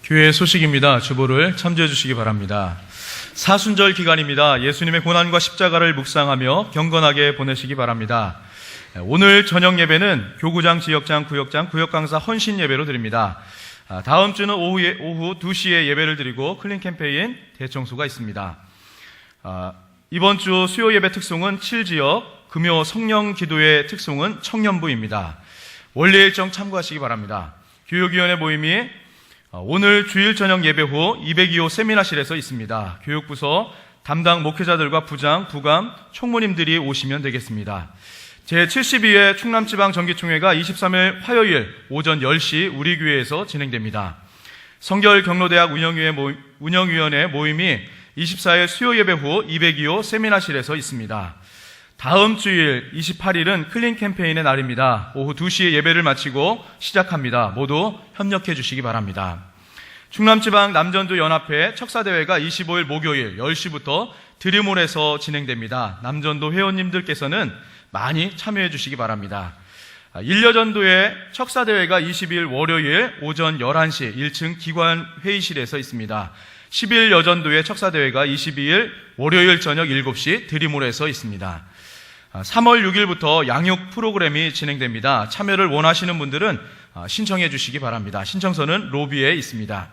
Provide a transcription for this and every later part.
교회 소식입니다. 주보를 참조해 주시기 바랍니다. 사순절 기간입니다. 예수님의 고난과 십자가를 묵상하며 경건하게 보내시기 바랍니다. 오늘 저녁 예배는 교구장, 지역장, 구역장, 구역강사 헌신 예배로 드립니다. 다음 주는 오후 2시에 예배를 드리고 클린 캠페인 대청소가 있습니다. 이번 주 수요 예배 특송은 7지역, 금요 성령 기도의 특송은 청년부입니다. 원래 일정 참고하시기 바랍니다. 교육위원회 모임이 오늘 주일 저녁 예배 후 202호 세미나실에서 있습니다. 교육부서 담당 목회자들과 부장, 부감, 총무님들이 오시면 되겠습니다. 제72회 충남지방정기총회가 23일 화요일 오전 10시 우리 교회에서 진행됩니다. 성결경로대학 운영위원회 모임이 24일 수요 예배 후 202호 세미나실에서 있습니다. 다음 주일 28일은 클린 캠페인의 날입니다. 오후 2시에 예배를 마치고 시작합니다. 모두 협력해 주시기 바랍니다. 충남지방 남전도 연합회 척사대회가 25일 목요일 10시부터 드림홀에서 진행됩니다. 남전도 회원님들께서는 많이 참여해 주시기 바랍니다. 일여전도의 척사대회가 20일 월요일 오전 11시 1층 기관회의실에서 있습니다. 10일 여전도의 척사대회가 22일 월요일 저녁 7시 드림홀에서 있습니다. 3월 6일부터 양육 프로그램이 진행됩니다. 참여를 원하시는 분들은 신청해 주시기 바랍니다. 신청서는 로비에 있습니다.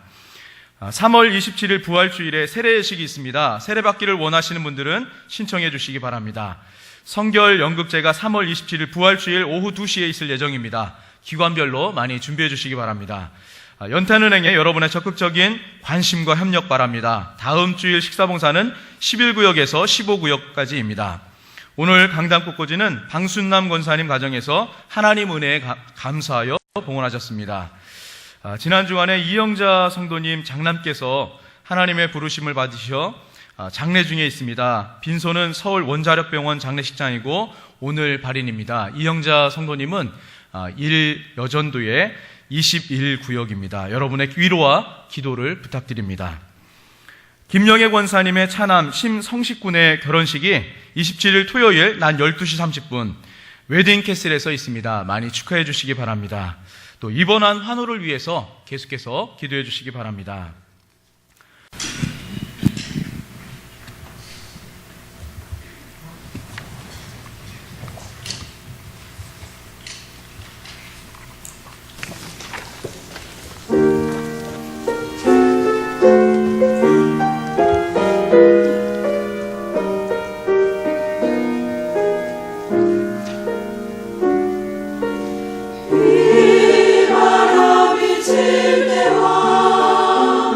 3월 27일 부활주일에 세례예식이 있습니다. 세례받기를 원하시는 분들은 신청해 주시기 바랍니다. 성결 연극제가 3월 27일 부활주일 오후 2시에 있을 예정입니다. 기관별로 많이 준비해 주시기 바랍니다. 연탄은행에 여러분의 적극적인 관심과 협력 바랍니다. 다음 주일 식사봉사는 11구역에서 15구역까지입니다. 오늘 강단 꽃꽂이는 방순남 권사님 가정에서 하나님 은혜에 감사하여 봉헌하셨습니다. 지난 주간에 이영자 성도님 장남께서 하나님의 부르심을 받으셔 장례 중에 있습니다. 빈소는 서울 원자력병원 장례식장이고 오늘 발인입니다. 이영자 성도님은 1여전도의 21구역입니다. 여러분의 위로와 기도를 부탁드립니다. 김영애 권사님의 차남 심성식군의 결혼식이 27일 토요일 낮 12시 30분 웨딩캐슬에서 있습니다. 많이 축하해 주시기 바랍니다. 또 입원한 환우를 위해서 계속해서 기도해 주시기 바랍니다. 이 바람이 칠 때와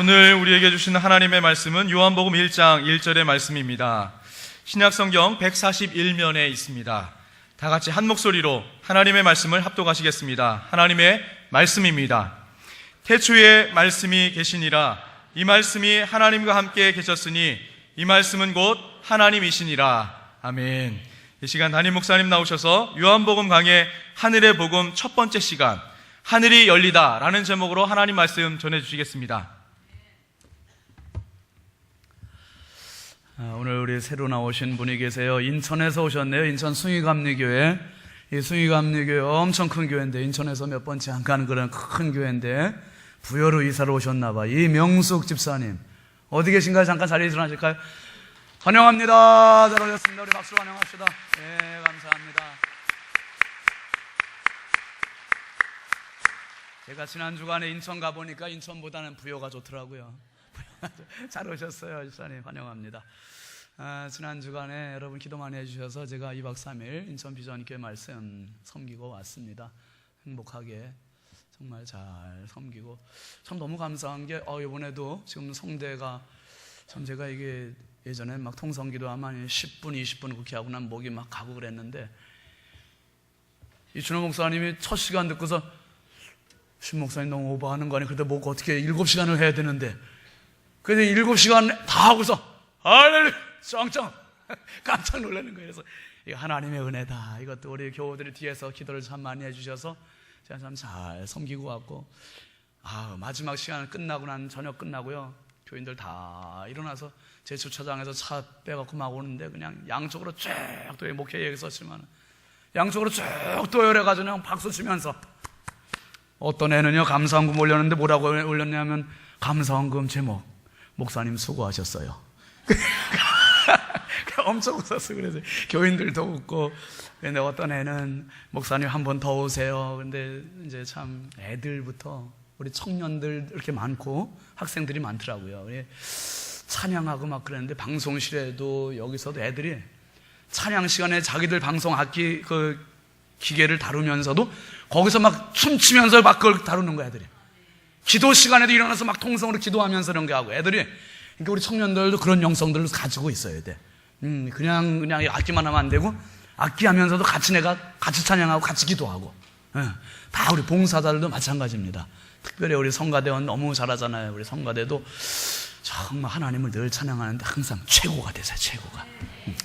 오늘 우리에게 주시는 하나님의 말씀은 요한복음 1장 1절의 말씀입니다. 신약성경 141면에 있습니다. 다 같이 한 목소리로 하나님의 말씀을 합독하시겠습니다. 하나님의 말씀입니다. 태초에 말씀이 계시니라. 이 말씀이 하나님과 함께 계셨으니 이 말씀은 곧 하나님이시니라. 아멘. 이 시간 담임 목사님 나오셔서 요한복음 강의 하늘의 복음 첫 번째 시간, 하늘이 열리다 라는 제목으로 하나님 말씀 전해주시겠습니다. 오늘 우리 새로 나오신 분이 계세요. 인천에서 오셨네요. 인천 숭의감리교회. 이 숭의감리교회 엄청 큰 교회인데, 인천에서 몇 번째 안 가는 그런 큰 교회인데 부여로 이사를 오셨나봐. 이명숙 집사님 어디 계신가요? 잠깐 자리에 일어나실까요? 환영합니다. 잘 오셨습니다. 우리 박수로 환영합시다. 네, 감사합니다. 제가 지난 주간에 인천 가보니까 인천보다는 부여가 좋더라고요. 잘 오셨어요, 집사님. 환영합니다. 지난 주간에 여러분 기도 많이 해주셔서 제가 2박 3일 인천 비전교회 말씀 섬기고 왔습니다. 행복하게 정말 잘 섬기고 참 너무 감사한 게 이번에도 지금 성대가 참 제가 이게 예전에 막 통성기도 하면 10분 20분 그렇게 하고 난 목이 막 가고 그랬는데, 이준호 목사님이 첫 시간 듣고서 신 목사님 너무 오버하는 거 아니에요? 그래도 목 어떻게 7시간을 해야 되는데, 그래서 7시간 다 하고서 할렐루야 짱짱 깜짝 놀라는 거예요. 그래서 이거 하나님의 은혜다. 이것도 우리 교우들이 뒤에서 기도를 참 많이 해주셔서 제가 참 잘 섬기고 왔고, 마지막 시간 끝나고 난 저녁 끝나고요, 교인들 다 일어나서 제 주차장에서 차 빼갖고 막 오는데 그냥 양쪽으로 쭉 또 목회 얘기 썼지만 양쪽으로 쭉 도열해가지고 그냥 박수 치면서, 어떤 애는요 감사헌금 올렸는데 뭐라고 올렸냐면 감사헌금 제목 목사님 수고하셨어요. 엄청 웃었어요. 그래서 교인들도 웃고, 근데 어떤 애는 목사님 한 번 더 오세요. 근데 이제 참 애들부터 우리 청년들 이렇게 많고 학생들이 많더라고요. 찬양하고 막 그랬는데, 방송실에도 여기서도 애들이 찬양 시간에 자기들 방송 악기 그 기계를 다루면서도 거기서 막 춤추면서 막 그걸 다루는 거야, 애들이. 기도 시간에도 일어나서 막 통성으로 기도하면서 이런 게 하고, 애들이. 그러니까 우리 청년들도 그런 영성들을 가지고 있어야 돼. 그냥 악기만 하면 안 되고, 악기 하면서도 같이 찬양하고 같이 기도하고. 다 우리 봉사자들도 마찬가지입니다. 특별히 우리 성가대원 너무 잘하잖아요. 우리 성가대도 정말 하나님을 늘 찬양하는데 항상 최고가 되세요, 최고가.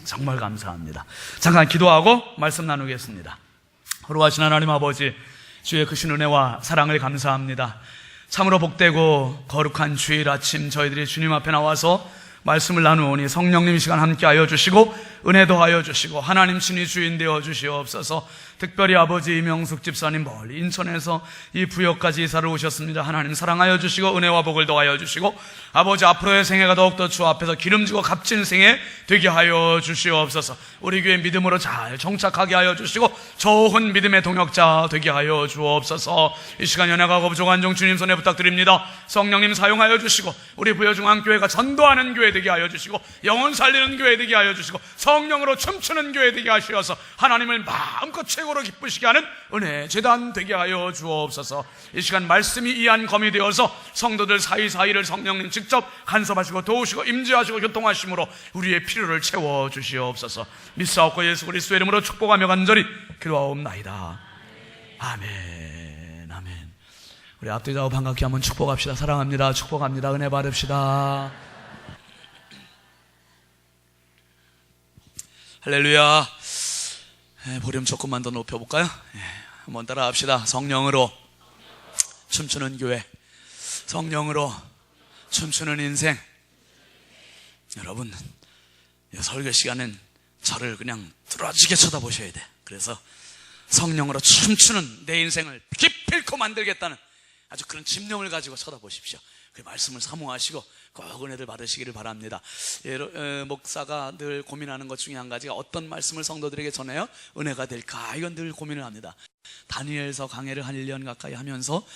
정말 감사합니다. 잠깐 기도하고 말씀 나누겠습니다. 거룩하신 하나님 아버지, 주의 크신 은혜와 사랑을 감사합니다. 참으로 복되고 거룩한 주일 아침 저희들이 주님 앞에 나와서 말씀을 나누오니 성령님 이 시간 함께 하여 주시고 은혜 더하여 주시고 하나님 친히 주인 되어 주시옵소서. 특별히 아버지 이명숙 집사님 멀리 인천에서 이 부여까지 이사를 오셨습니다. 하나님 사랑하여 주시고 은혜와 복을 더하여 주시고 아버지 앞으로의 생애가 더욱더 주 앞에서 기름지고 값진 생애 되게 하여 주시옵소서. 우리 교회 믿음으로 잘 정착하게 하여 주시고 좋은 믿음의 동역자 되게 하여 주옵소서. 이 시간 연약하고 부족한 종 주님 손에 부탁드립니다. 성령님 사용하여 주시고 우리 부여중앙교회가 전도하는 교회 되게 하여 주시고 영혼 살리는 교회 되게 하여 주시고 성령으로 춤추는 교회 되게 하시어서 하나님을 마음껏 최고로 기쁘시게 하는 은혜 제단 되게 하여 주옵소서. 이 시간 말씀이 이한 검이 되어서 성도들 사이사이를 성령님 직접 간섭하시고 도우시고 임재하시고 교통하심으로 우리의 필요를 채워주시옵소서. 믿사옵고 예수 그리스도의 이름으로 축복하며 간절히 기도하옵나이다. 아멘. 아멘. 우리 앞뒤 좌우 반갑게 한번 축복합시다. 사랑합니다. 축복합니다. 은혜 받읍시다. 할렐루야. 볼륨 조금만 더 높여볼까요? 한번 따라 합시다. 성령으로 춤추는 교회, 성령으로 춤추는 인생. 여러분, 설교 시간엔 저를 그냥 뚫어지게 쳐다보셔야 돼. 그래서 성령으로 춤추는 내 인생을 기필코 만들겠다는 아주 그런 집념을 가지고 쳐다보십시오. 그 말씀을 사모하시고 꼭 은혜를 받으시기를 바랍니다. 목사가 늘 고민하는 것 중에 한 가지가 어떤 말씀을 성도들에게 전해요? 은혜가 될까? 이건 늘 고민을 합니다. 다니엘서 강해를 한 1년 가까이 하면서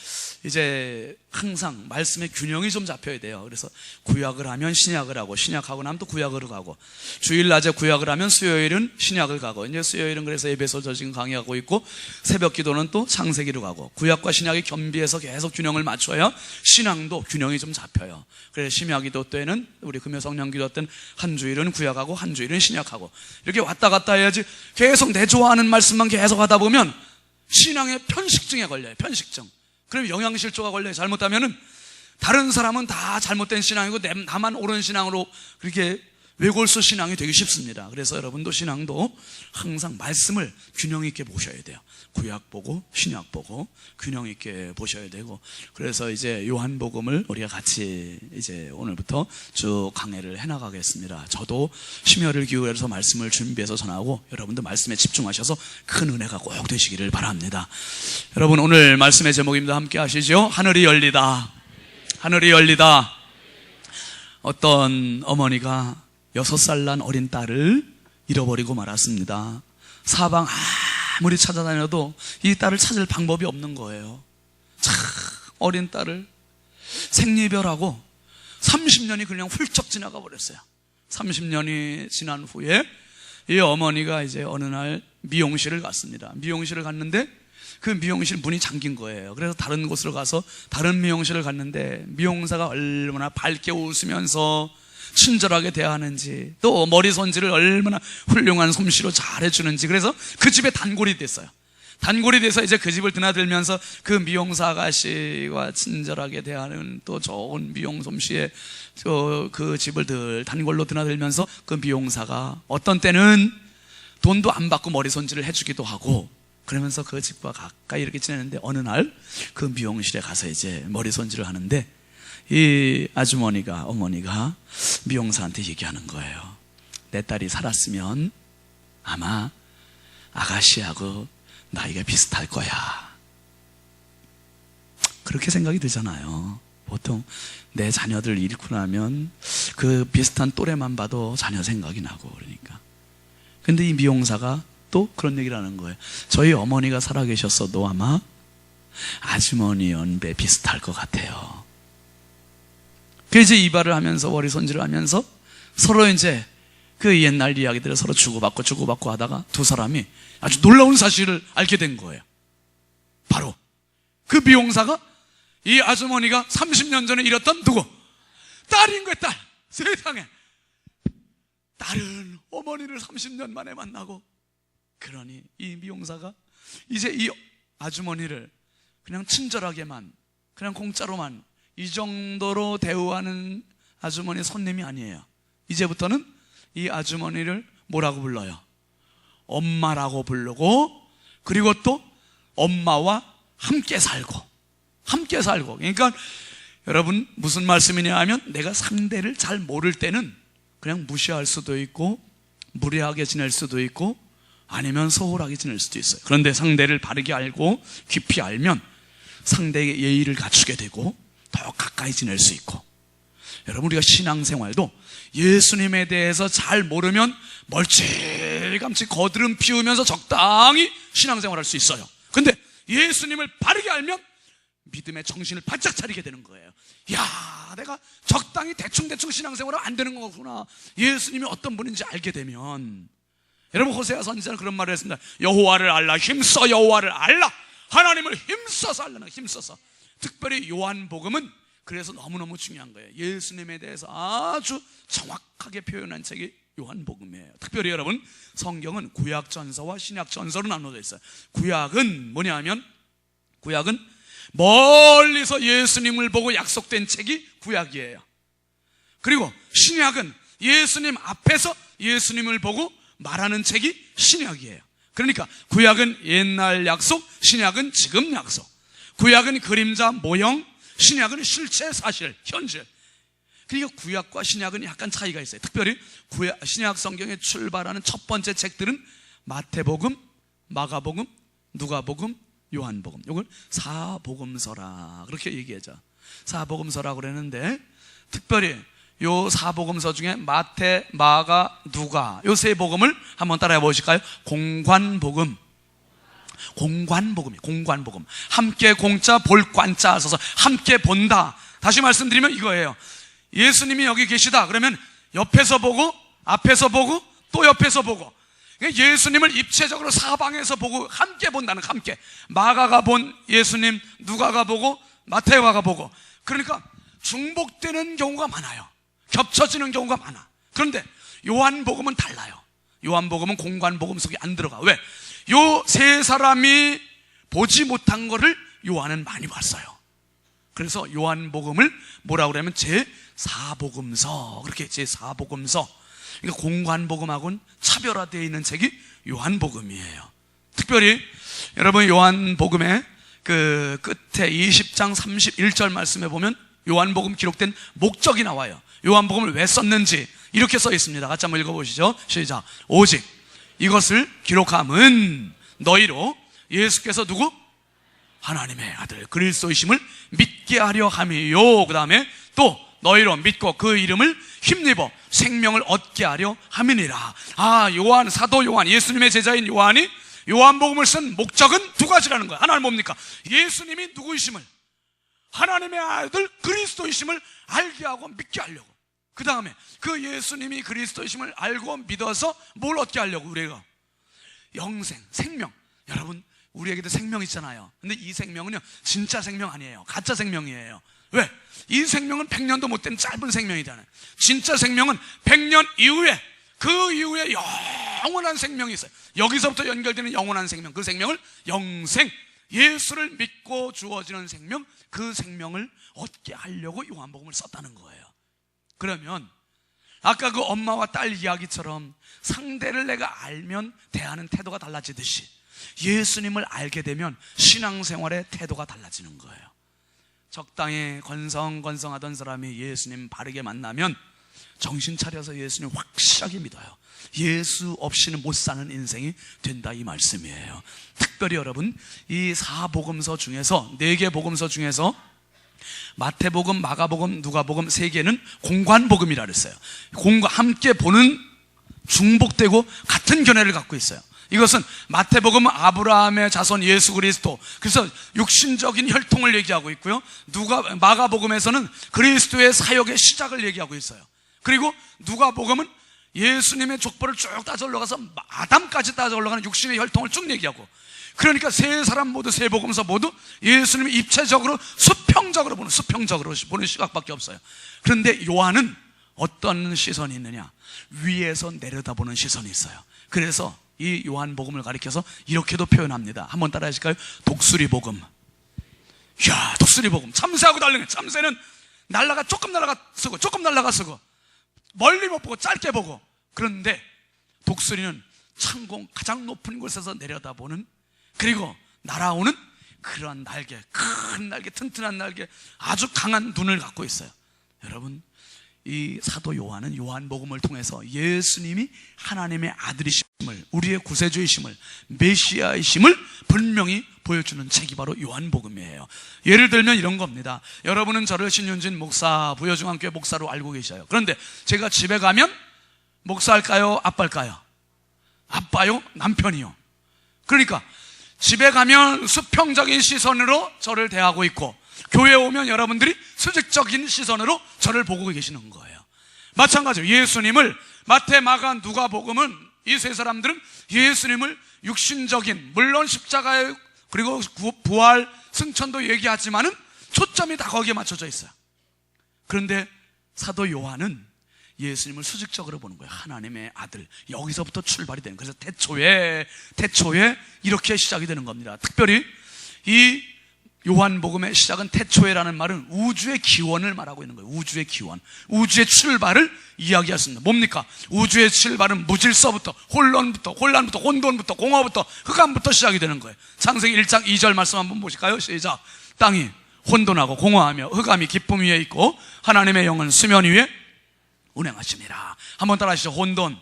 이제 항상 말씀의 균형이 좀 잡혀야 돼요. 그래서 구약을 하면 신약을 하고, 신약하고 나면 또 구약으로 가고, 주일 낮에 구약을 하면 수요일은 신약을 가고, 이제 수요일은 그래서 에베소서 지금 강의하고 있고, 새벽 기도는 또 창세기로 가고, 구약과 신약이 겸비해서 계속 균형을 맞춰야 신앙도 균형이 좀 잡혀요. 그래서 심야기도 때는, 우리 금요성령기도 때는 한 주일은 구약하고 한 주일은 신약하고 이렇게 왔다 갔다 해야지, 계속 내 좋아하는 말씀만 계속 하다 보면 신앙의 편식증에 걸려요. 편식증. 그럼 영양실조가 걸려요. 잘못하면은 다른 사람은 다 잘못된 신앙이고 나만 옳은 신앙으로 그렇게 외골수 신앙이 되기 쉽습니다. 그래서 여러분도 신앙도 항상 말씀을 균형 있게 보셔야 돼요. 구약 보고 신약 보고 균형 있게 보셔야 되고, 그래서 이제 요한복음을 우리가 같이 이제 오늘부터 쭉 강해를 해나가겠습니다. 저도 심혈을 기울여서 말씀을 준비해서 전하고, 여러분도 말씀에 집중하셔서 큰 은혜가 꼭 되시기를 바랍니다. 여러분, 오늘 말씀의 제목입니다. 함께 하시죠. 하늘이 열리다. 하늘이 열리다. 어떤 어머니가 6살 난 어린 딸을 잃어버리고 말았습니다. 사방 아무리 찾아다녀도 이 딸을 찾을 방법이 없는 거예요. 참 어린 딸을 생리별하고 30년이 그냥 훌쩍 지나가 버렸어요. 30년이 지난 후에 이 어머니가 이제 어느 날 미용실을 갔습니다. 미용실을 갔는데 그 미용실 문이 잠긴 거예요. 그래서 다른 곳으로 가서 다른 미용실을 갔는데 미용사가 얼마나 밝게 웃으면서 친절하게 대하는지, 또 머리 손질을 얼마나 훌륭한 솜씨로 잘 해주는지, 그래서 그 집에 단골이 됐어요. 단골이 돼서 이제 그 집을 드나들면서 그 미용사 아가씨와 친절하게 대하는 또 좋은 미용 솜씨의 그 집을 늘 단골로 드나들면서 그 미용사가 어떤 때는 돈도 안 받고 머리 손질을 해주기도 하고, 그러면서 그 집과 가까이 이렇게 지내는데 어느 날 그 미용실에 가서 이제 머리 손질을 하는데 이 어머니가 미용사한테 얘기하는 거예요. 내 딸이 살았으면 아마 아가씨하고 나이가 비슷할 거야. 그렇게 생각이 들잖아요. 보통 내 자녀들 잃고 나면 그 비슷한 또래만 봐도 자녀 생각이 나고 그러니까. 근데 이 미용사가 또 그런 얘기를 하는 거예요. 저희 어머니가 살아계셨어도 아마 아주머니 연배 비슷할 것 같아요. 그래서 이제 이발을 하면서 머리 손질을 하면서 서로 이제 그 옛날 이야기들을 서로 주고받고 하다가 두 사람이 아주 놀라운 사실을 알게 된 거예요. 바로 그 미용사가 이 아주머니가 30년 전에 잃었던 누구? 딸인 거예요. 딸. 세상에. 딸은 어머니를 30년 만에 만나고, 그러니 이 미용사가 이제 이 아주머니를 그냥 친절하게만, 그냥 공짜로만 이 정도로 대우하는 아주머니 손님이 아니에요. 이제부터는 이 아주머니를 뭐라고 불러요? 엄마라고 부르고, 그리고 또 엄마와 함께 살고. 그러니까 여러분 무슨 말씀이냐 하면, 내가 상대를 잘 모를 때는 그냥 무시할 수도 있고 무례하게 지낼 수도 있고 아니면 소홀하게 지낼 수도 있어요. 그런데 상대를 바르게 알고 깊이 알면 상대에게 예의를 갖추게 되고 더 가까이 지낼 수 있고, 여러분 우리가 신앙생활도 예수님에 대해서 잘 모르면 멀찌감치 거드름 피우면서 적당히 신앙생활할 수 있어요. 근데 예수님을 바르게 알면 믿음의 정신을 바짝 차리게 되는 거예요. 야, 내가 적당히 대충 신앙생활하면 안 되는 거구나. 예수님이 어떤 분인지 알게 되면. 여러분 호세아 선지자는 그런 말을 했습니다. 여호와를 알라. 힘써 여호와를 알라. 하나님을 힘써서 알라는, 힘써서. 특별히 요한복음은 그래서 너무너무 중요한 거예요. 예수님에 대해서 아주 정확하게 표현한 책이 요한복음이에요. 특별히 여러분 성경은 구약전서와 신약전서로 나눠져 있어요. 구약은 뭐냐 하면, 구약은 멀리서 예수님을 보고 약속된 책이 구약이에요. 그리고 신약은 예수님 앞에서 예수님을 보고 말하는 책이 신약이에요. 그러니까 구약은 옛날 약속, 신약은 지금 약속. 구약은 그림자 모형, 신약은 실체 사실, 현실. 그러니까 구약과 신약은 약간 차이가 있어요. 특별히 신약 성경에 출발하는 첫 번째 책들은 마태복음, 마가복음, 누가복음, 요한복음. 이걸 사복음서라 그렇게 얘기하죠. 사복음서라고 그랬는데, 특별히 요 사복음서 중에 마태, 마가, 누가, 요 세 복음을 한번 따라해 보실까요? 공관복음, 공관복음이에요. 공관복음. 함께 공자 볼 관자 써서 함께 본다. 다시 말씀드리면 이거예요. 예수님이 여기 계시다 그러면 옆에서 보고 앞에서 보고 또 옆에서 보고, 예수님을 입체적으로 사방에서 보고 함께 본다는, 함께. 마가가 본 예수님, 누가가 보고 마태오가 보고. 그러니까 중복되는 경우가 많아요. 겹쳐지는 경우가 많아. 그런데 요한복음은 달라요. 요한복음은 공관복음 속에 안 들어가. 왜? 요 세 사람이 보지 못한 거를 요한은 많이 봤어요. 그래서 요한복음을 뭐라고 그러면 제4복음서, 그렇게 제4복음서. 그러니까 공관복음하고는 차별화되어 있는 책이 요한복음이에요. 특별히 여러분 요한복음의 그 끝에 20장 31절 말씀에 보면 요한복음 기록된 목적이 나와요. 요한복음을 왜 썼는지 이렇게 써 있습니다. 같이 한번 읽어보시죠. 시작. 오직 이것을 기록함은 너희로 예수께서 누구? 하나님의 아들 그리스도이심을 믿게 하려 함이요. 그 다음에 또 너희로 믿고 그 이름을 힘입어 생명을 얻게 하려 함이니라. 요한, 사도 요한, 예수님의 제자인 요한이 요한복음을 쓴 목적은 두 가지라는 거예요. 하나는 뭡니까? 예수님이 누구이심을, 하나님의 아들 그리스도이심을 알게 하고 믿게 하려고. 그 다음에 그 예수님이 그리스도이심을 알고 믿어서 뭘 얻게 하려고? 우리가 영생, 생명. 여러분 우리에게도 생명 있잖아요. 근데 이 생명은요 진짜 생명 아니에요. 가짜 생명이에요. 왜? 이 생명은 100년도 못 되는 짧은 생명이잖아요. 진짜 생명은 100년 이후에, 그 이후에 영원한 생명이 있어요. 여기서부터 연결되는 영원한 생명, 그 생명을 영생, 예수를 믿고 주어지는 생명, 그 생명을 얻게 하려고 요한복음을 썼다는 거예요. 그러면 아까 그 엄마와 딸 이야기처럼 상대를 내가 알면 대하는 태도가 달라지듯이 예수님을 알게 되면 신앙생활의 태도가 달라지는 거예요. 적당히 건성건성하던 사람이 예수님 바르게 만나면 정신 차려서 예수님 확실하게 믿어요. 예수 없이는 못 사는 인생이 된다, 이 말씀이에요. 특별히 여러분 이 4복음서 중에서 4개 복음서 중에서 마태복음, 마가복음, 누가복음 3개는 공관복음이라 그랬어요. 함께 보는, 중복되고 같은 견해를 갖고 있어요. 이것은 마태복음은 아브라함의 자손 예수 그리스도, 그래서 육신적인 혈통을 얘기하고 있고요. 마가복음에서는 그리스도의 사역의 시작을 얘기하고 있어요. 그리고 누가복음은 예수님의 족보를 쭉 따져 올라가서 아담까지 따져 올라가는 육신의 혈통을 쭉 얘기하고. 그러니까 세 사람 모두, 세 복음서 모두 예수님을 입체적으로 수평적으로 보는 시각밖에 없어요. 그런데 요한은 어떤 시선이 있느냐? 위에서 내려다보는 시선이 있어요. 그래서 이 요한복음을 가리켜서 이렇게도 표현합니다. 한번 따라 하실까요? 독수리복음. 이야, 독수리복음. 참새하고 다르네. 참새는 조금 날아가 쓰고 멀리 못 보고 짧게 보고. 그런데 독수리는 창공 가장 높은 곳에서 내려다보는, 그리고 날아오는 그러한 날개, 큰 날개, 튼튼한 날개, 아주 강한 눈을 갖고 있어요. 여러분 이 사도 요한은 요한복음을 통해서 예수님이 하나님의 아들이심을, 우리의 구세주이심을, 메시아이심을 분명히 보여주는 책이 바로 요한복음이에요. 예를 들면 이런 겁니다. 여러분은 저를 신윤진 목사, 부여중앙교회 목사로 알고 계셔요. 그런데 제가 집에 가면 목사할까요? 아빠일까요? 아빠요? 남편이요. 그러니까 집에 가면 수평적인 시선으로 저를 대하고 있고, 교회에 오면 여러분들이 수직적인 시선으로 저를 보고 계시는 거예요. 마찬가지로 예수님을 마태, 마가, 누가복음은 이 세 사람들은 예수님을 육신적인, 물론 십자가에 그리고 부활, 승천도 얘기하지만은 초점이 다 거기에 맞춰져 있어요. 그런데 사도 요한은 예수님을 수직적으로 보는 거예요. 하나님의 아들. 여기서부터 출발이 되는 거예요. 그래서 태초에 이렇게 시작이 되는 겁니다. 특별히 이 요한복음의 시작은 태초에라는 말은 우주의 기원을 말하고 있는 거예요. 우주의 기원, 우주의 출발을 이야기할 수 있는, 뭡니까? 우주의 출발은 무질서부터, 혼돈부터, 공허부터, 흑암부터 시작이 되는 거예요. 창세기 1장 2절 말씀 한번 보실까요? 시작. 땅이 혼돈하고 공허하며 흑암이 깊음 위에 있고 하나님의 영은 수면 위에 운행하시니라. 한번 따라 하시죠. 혼돈,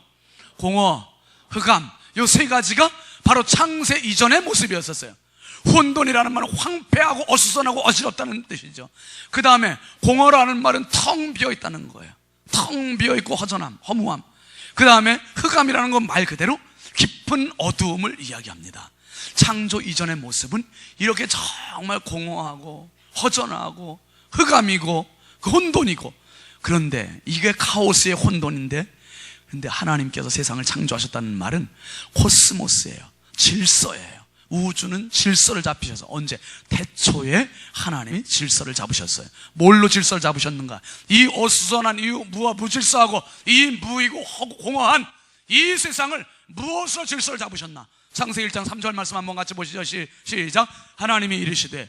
공허, 흑암, 이 세 가지가 바로 창세 이전의 모습이었었어요. 혼돈이라는 말은 황폐하고 어수선하고 어지럽다는 뜻이죠. 그 다음에 공허라는 말은 텅 비어있다는 거예요. 텅 비어있고 허전함, 허무함. 그 다음에 흑암이라는 건 말 그대로 깊은 어두움을 이야기합니다. 창조 이전의 모습은 이렇게 정말 공허하고 허전하고 흑암이고 혼돈이고, 그런데 이게 카오스의 혼돈인데, 근데 하나님께서 세상을 창조하셨다는 말은 코스모스예요. 질서예요. 우주는 질서를 잡히셔서, 언제? 태초에 하나님이 질서를 잡으셨어요. 뭘로 질서를 잡으셨는가? 이 어수선한 이 무질서하고 이 무이고 공허한 이 세상을 무엇으로 질서를 잡으셨나? 창세기 1장 3절 말씀 한번 같이 보시죠. 시작. 하나님이 이르시되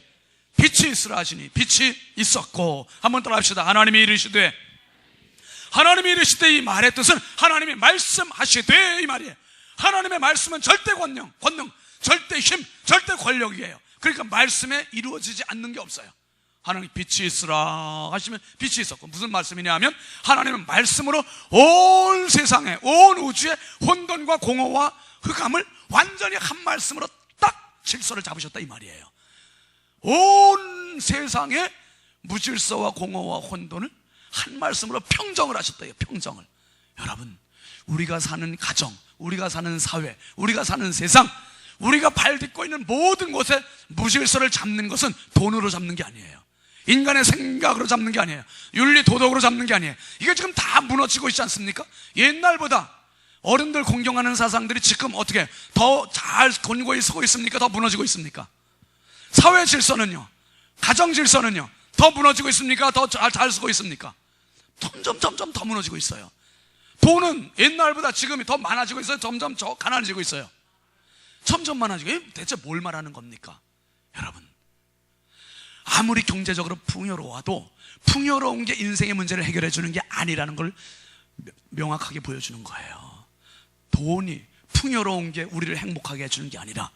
빛이 있으라 하시니 빛이 있었고, 한번 따라 합시다. 하나님이 이르시되 이 말의 뜻은 하나님이 말씀하시되 이 말이에요. 하나님의 말씀은 절대 권능, 절대 힘, 절대 권력이에요. 그러니까 말씀에 이루어지지 않는 게 없어요. 하나님 빛이 있으라 하시면 빛이 있었고, 무슨 말씀이냐 하면 하나님은 말씀으로 온 세상에, 온 우주의 혼돈과 공허와 흑암을 완전히 한 말씀으로 딱 질서를 잡으셨다 이 말이에요. 온 세상의 무질서와 공허와 혼돈을 한 말씀으로 평정을 하셨다. 평정을. 여러분, 우리가 사는 가정, 우리가 사는 사회, 우리가 사는 세상, 우리가 발 딛고 있는 모든 곳에 무질서를 잡는 것은 돈으로 잡는 게 아니에요. 인간의 생각으로 잡는 게 아니에요. 윤리 도덕으로 잡는 게 아니에요. 이게 지금 다 무너지고 있지 않습니까? 옛날보다 어른들 공경하는 사상들이 지금 어떻게 더 잘 권고히 서고 있습니까? 더 무너지고 있습니까? 사회 질서는요, 가정 질서는요, 더 무너지고 있습니까? 더 잘 서고 있습니까? 점점 더 무너지고 있어요. 돈은 옛날보다 지금이 더 많아지고 있어요. 점점 더 가난해지고 있어요. 점점 많아지고. 대체 뭘 말하는 겁니까? 여러분, 아무리 경제적으로 풍요로워도 풍요로운 게 인생의 문제를 해결해 주는 게 아니라는 걸 명확하게 보여주는 거예요. 돈이, 풍요로운 게 우리를 행복하게 해주는 게 아니라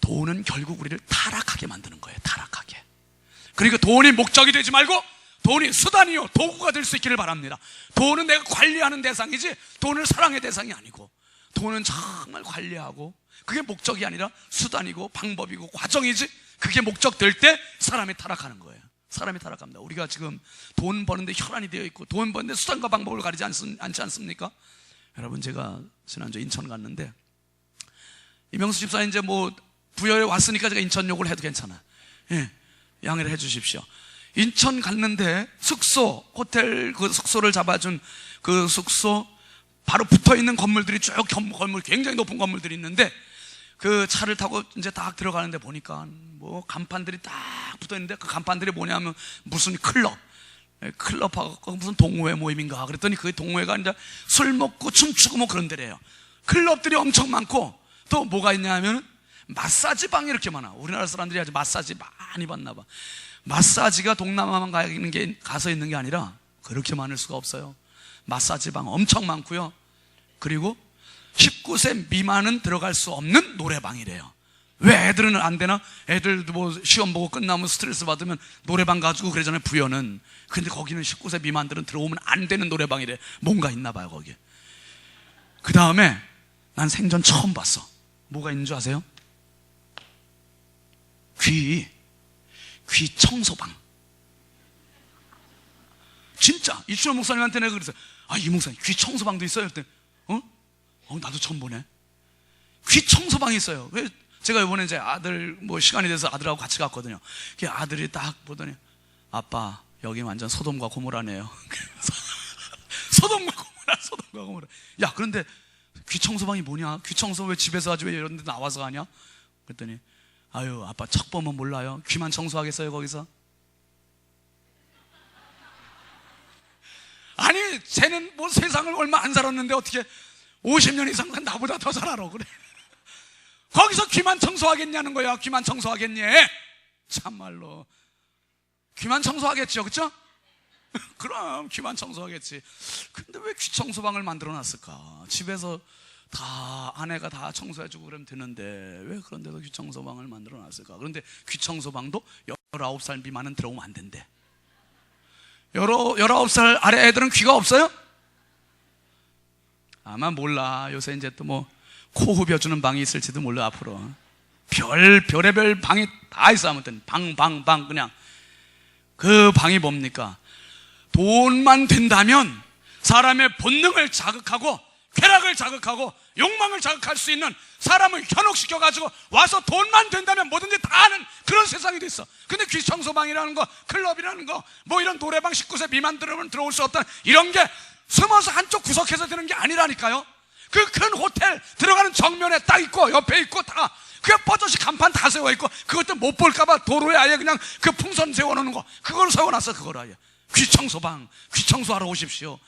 돈은 결국 우리를 타락하게 만드는 거예요. 타락하게. 그리고 돈이 목적이 되지 말고 돈이 수단이요, 도구가 될 수 있기를 바랍니다. 돈은 내가 관리하는 대상이지 돈을 사랑의 대상이 아니고, 돈은 정말 관리하고 그게 목적이 아니라 수단이고 방법이고 과정이지, 그게 목적 될 때 사람이 타락하는 거예요. 사람이 타락합니다. 우리가 지금 돈 버는데 혈안이 되어 있고 돈 버는데 수단과 방법을 가리지 않지 않습니까? 여러분, 제가 지난주 인천 갔는데, 이명수 집사님 이제 뭐 부여에 왔으니까 제가 인천 욕을 해도 괜찮아요. 예, 양해를 해 주십시오. 인천 갔는데 숙소, 호텔 그 숙소를 잡아준 그 숙소 바로 붙어 있는 건물들이 쭉 건물, 굉장히 높은 건물들이 있는데, 그 차를 타고 이제 딱 들어가는데 보니까 뭐 간판들이 딱 붙어 있는데, 그 간판들이 뭐냐면 무슨 클럽하고 무슨 동호회 모임인가 그랬더니, 그 동호회가 이제 술 먹고 춤추고 뭐 그런 데래요. 클럽들이 엄청 많고, 또 뭐가 있냐 하면 마사지 방이 이렇게 많아. 우리나라 사람들이 아주 마사지 많이 받나 봐. 마사지가 동남아만 가서 있는 게 아니라 그렇게 많을 수가 없어요. 마사지 방 엄청 많고요. 그리고 19세 미만은 들어갈 수 없는 노래방이래요. 왜 애들은 안 되나? 애들도 뭐 시험 보고 끝나면 스트레스 받으면 노래방 가지고 그러잖아요, 부여는. 근데 거기는 19세 미만들은 들어오면 안 되는 노래방이래. 뭔가 있나 봐요, 거기에. 그 다음에 난 생전 처음 봤어. 뭐가 있는 줄 아세요? 귀 청소방. 진짜 이춘원 목사님한테 내가 그랬어요. 이 목사님 귀 청소방도 있어요? 그랬더니 나도 처음 보네. 귀 청소방이 있어요. 왜? 제가 이번에 이제 아들 뭐 시간이 돼서 아들하고 같이 갔거든요. 그 아들이 딱 보더니, 아빠 여기 완전 소돔과 고모라네요. 소돔과 고모라. 야, 그런데 귀 청소방이 뭐냐? 귀 청소 왜 집에서 하지 왜 이런 데 나와서 하냐? 그랬더니, 아유, 아빠 척 보면 몰라요. 귀만 청소하겠어요 거기서? 아니, 쟤는 뭐 세상을 얼마 안 살았는데 어떻게 50년 이상 나보다 더 잘 알아 그래. 거기서 귀만 청소하겠냐는 거야. 귀만 청소하겠니? 참말로 귀만 청소하겠죠, 그렇죠? 그럼 귀만 청소하겠지. 근데 왜 귀 청소방을 만들어 놨을까? 집에서 다 아내가 다 청소해주고 그러면 되는데 왜 그런 데서 귀 청소방을 만들어 놨을까? 그런데 귀 청소방도 19살 미만은 들어오면 안 된대. 19살 아래 애들은 귀가 없어요? 아마 몰라. 요새 이제 또 뭐 코 후벼주는 방이 있을지도 몰라. 앞으로 별의별 방이 다 있어. 아무튼 방 그냥. 그 방이 뭡니까? 돈만 된다면 사람의 본능을 자극하고 쾌락을 자극하고 욕망을 자극할 수 있는 사람을 현혹시켜가지고 와서 돈만 된다면 뭐든지 다 하는 그런 세상이 됐어. 근데 귀청소방이라는 거, 클럽이라는 거, 뭐 이런 노래방 19세 미만 들으면 들어올 수 없다는 이런 게 숨어서 한쪽 구석에서 되는 게 아니라니까요. 그 큰 호텔 들어가는 정면에 딱 있고 옆에 있고 다 그냥 뻗어시 간판 다 세워있고 그것도 못 볼까봐 도로에 아예 그냥 그 풍선 세워놓는 거 그걸 세워놨어. 그걸 아예 귀청소방, 귀청소하러 오십시오.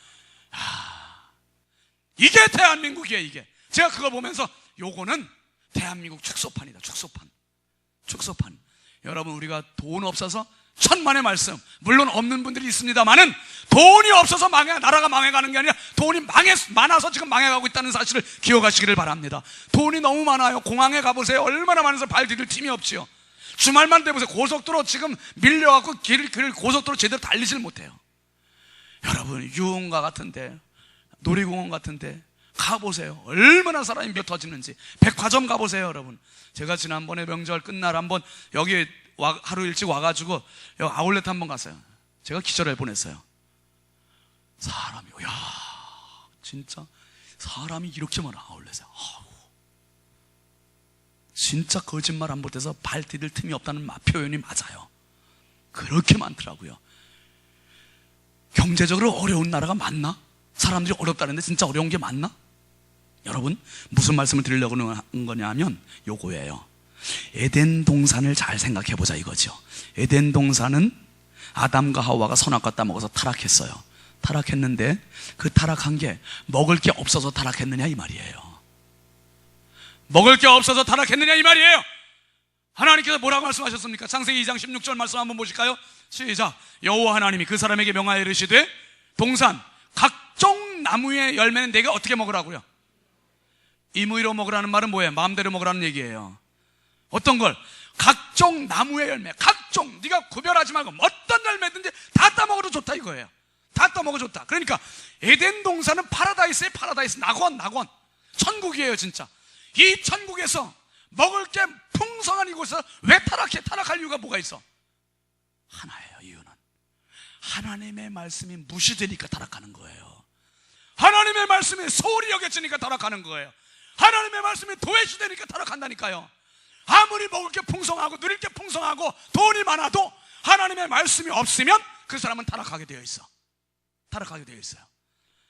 이게 대한민국이에요. 이게 제가 그거 보면서 요거는 대한민국 축소판이다. 축소판. 여러분, 우리가 돈 없어서 천만의 말씀, 물론 없는 분들이 있습니다만은 돈이 없어서 나라가 망해가는 게 아니라 돈이 많아서 지금 망해가고 있다는 사실을 기억하시기를 바랍니다. 돈이 너무 많아요. 공항에 가보세요. 얼마나 많아서 발 디딜 틈이 없지요. 주말만 되보세요. 고속도로 지금 밀려갖고 고속도로 제대로 달리질 못해요. 여러분, 유흥가 같은데, 놀이공원 같은데 가보세요. 얼마나 사람이 몇 터지는지. 백화점 가보세요. 여러분, 제가 지난번에 명절 끝날 한번 여기 하루 일찍 와가지고 여기 아울렛 한번 갔어요. 제가 기절할 뻔했어요. 사람이, 야, 진짜 사람이 이렇게 많아. 아울렛에. 진짜 거짓말 안 못해서 발 디딜 틈이 없다는 표현이 맞아요. 그렇게 많더라고요. 경제적으로 어려운 나라가 맞나? 사람들이 어렵다는데 진짜 어려운 게 맞나? 여러분, 무슨 말씀을 드리려고 하는 거냐면 요거예요. 에덴 동산을 잘 생각해 보자 이거죠. 에덴 동산은 아담과 하와가 선악과 따먹어서 타락했어요. 타락했는데 그 타락한 게 먹을 게 없어서 타락했느냐 이 말이에요. 먹을 게 없어서 타락했느냐 이 말이에요. 하나님께서 뭐라고 말씀하셨습니까? 창세기 2장 16절 말씀 한번 보실까요? 시작. 여호와 하나님이 그 사람에게 명하여 이르시되 동산 각종 나무의 열매는 내가 어떻게 먹으라고요? 임의로 먹으라는 말은 뭐예요? 마음대로 먹으라는 얘기예요. 어떤 걸? 각종 나무의 열매, 각종, 네가 구별하지 말고 어떤 열매든지 다 따먹어도 좋다 이거예요. 다 따먹어 좋다. 그러니까 에덴 동산은 파라다이스예요. 파라다이스. 낙원. 천국이에요 진짜. 이 천국에서 먹을 게 풍성한 이곳에서 왜 타락할 이유가 뭐가 있어? 하나예요. 이유는 하나님의 말씀이 무시되니까 타락하는 거예요. 하나님의 말씀이 소홀히 여겨지니까 타락하는 거예요. 하나님의 말씀이 도외시되니까 타락한다니까요. 아무리 먹을 게 풍성하고 누릴 게 풍성하고 돈이 많아도 하나님의 말씀이 없으면 그 사람은 타락하게 되어 있어요.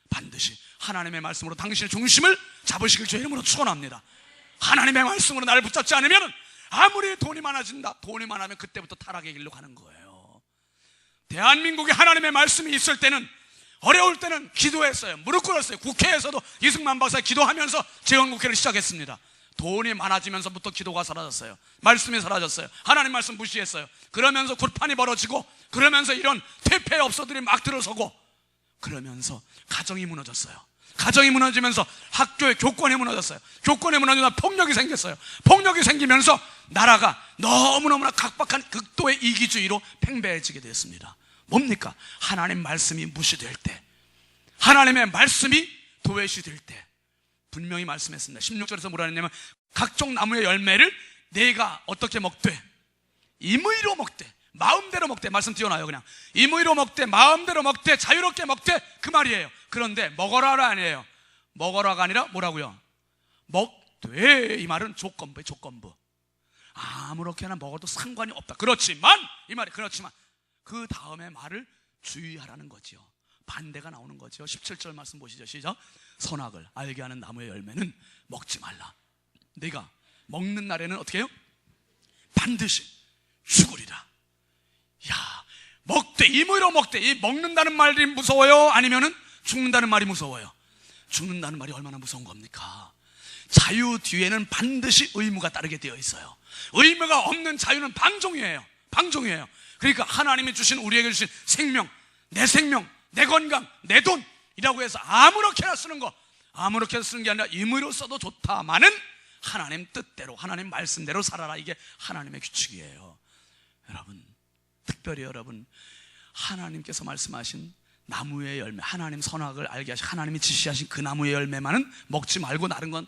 반드시 하나님의 말씀으로 당신의 중심을 잡으시길 주의 이름으로 축원합니다. 하나님의 말씀으로 나를 붙잡지 않으면 아무리 돈이 많아진다, 돈이 많으면 그때부터 타락의 길로 가는 거예요. 대한민국에 하나님의 말씀이 있을 때는, 어려울 때는 기도했어요. 무릎 꿇었어요. 국회에서도 이승만 박사 기도하면서 재헌국회를 시작했습니다. 돈이 많아지면서부터 기도가 사라졌어요. 말씀이 사라졌어요. 하나님 말씀 무시했어요. 그러면서 굿판이 벌어지고, 그러면서 이런 퇴폐업소들이 막 들어서고, 그러면서 가정이 무너졌어요. 가정이 무너지면서 학교의 교권이 무너졌어요. 교권이 무너지면서 폭력이 생겼어요. 폭력이 생기면서 나라가 너무너무나 각박한 극도의 이기주의로 팽배해지게 됐습니다. 뭡니까? 하나님 말씀이 무시될 때, 하나님의 말씀이 도외시될 때 분명히 말씀했습니다. 16절에서 뭐라 했냐면 각종 나무의 열매를 내가 어떻게 먹되 임의로 먹되 마음대로 먹되, 말씀 띄워놔요. 그냥 임의로 먹되 마음대로 먹되 자유롭게 먹되 그 말이에요. 그런데 먹어라가 아니에요. 먹어라가 아니라 뭐라고요? 먹되. 이 말은 조건부예요. 조건부. 아무렇게나 먹어도 상관이 없다. 그렇지만, 이 말이 그렇지만 그 다음에 말을 주의하라는 거지요. 반대가 나오는 거죠. 17절 말씀 보시죠. 시작. 선악을 알게 하는 나무의 열매는 먹지 말라. 내가 먹는 날에는 어떻게 해요? 반드시 죽으리라. 야, 먹되, 임의로 먹되. 이 먹는다는 말이 무서워요? 아니면은 죽는다는 말이 무서워요? 죽는다는 말이 얼마나 무서운 겁니까? 자유 뒤에는 반드시 의무가 따르게 되어 있어요. 의무가 없는 자유는 방종이에요. 방종이에요. 그러니까 하나님이 주신, 우리에게 주신 생명, 내 건강, 내 돈이라고 해서 아무렇게나 쓰는 거, 아무렇게나 쓰는 게 아니라 임의로 써도 좋다마는 하나님 뜻대로, 하나님 말씀대로 살아라. 이게 하나님의 규칙이에요. 여러분, 특별히 여러분, 하나님께서 말씀하신 나무의 열매, 하나님 선악을 알게 하신, 하나님이 지시하신 그 나무의 열매만은 먹지 말고 다른 건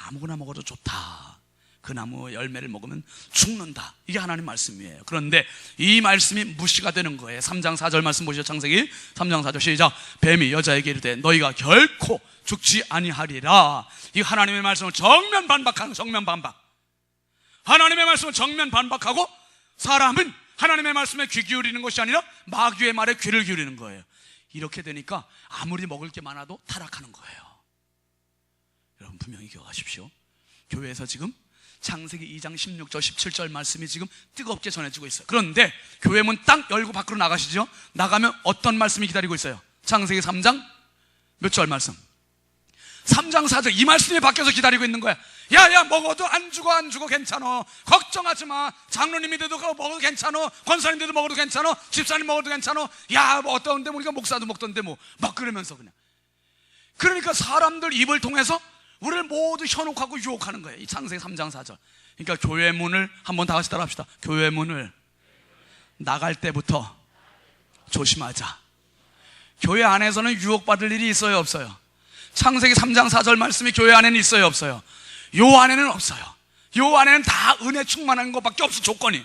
아무거나 먹어도 좋다. 그 나무 열매를 먹으면 죽는다. 이게 하나님 말씀이에요. 그런데 이 말씀이 무시가 되는 거예요. 3장 4절 말씀 보시죠. 창세기 3장 4절 시작. 뱀이 여자에게 이르되 너희가 결코 죽지 아니하리라. 이 하나님의 말씀을 정면 반박하는, 정면 반박. 하나님의 말씀을 정면 반박하고 사람은 하나님의 말씀에 귀 기울이는 것이 아니라 마귀의 말에 귀를 기울이는 거예요. 이렇게 되니까 아무리 먹을 게 많아도 타락하는 거예요. 여러분 분명히 기억하십시오. 교회에서 지금 창세기 2장 16절 17절 말씀이 지금 뜨겁게 전해지고 있어요. 그런데 교회 문 딱 열고 밖으로 나가시죠. 나가면 어떤 말씀이 기다리고 있어요? 창세기 3장 몇 절 말씀? 3장 4절 이 말씀이 밖에서 기다리고 있는 거야. 야야 먹어도 안 죽어 괜찮아. 걱정하지 마. 장로님이 돼도 먹어도 괜찮아. 권사님 돼도 먹어도 괜찮아. 집사님 먹어도 괜찮아. 야 뭐 어떤데 우리가 목사도 먹던데 뭐 막 그러면서 그냥. 그러니까 사람들 입을 통해서 우리를 모두 현혹하고 유혹하는 거예요. 이 창세기 3장 4절. 그러니까 교회 문을 한번 다 같이 따라합시다. 교회 문을 나갈 때부터 조심하자. 교회 안에서는 유혹받을 일이 있어요 없어요? 창세기 3장 4절 말씀이 교회 안에는 있어요 없어요? 요 안에는 없어요. 요 안에는 다 은혜 충만한 것밖에 없어 조건이.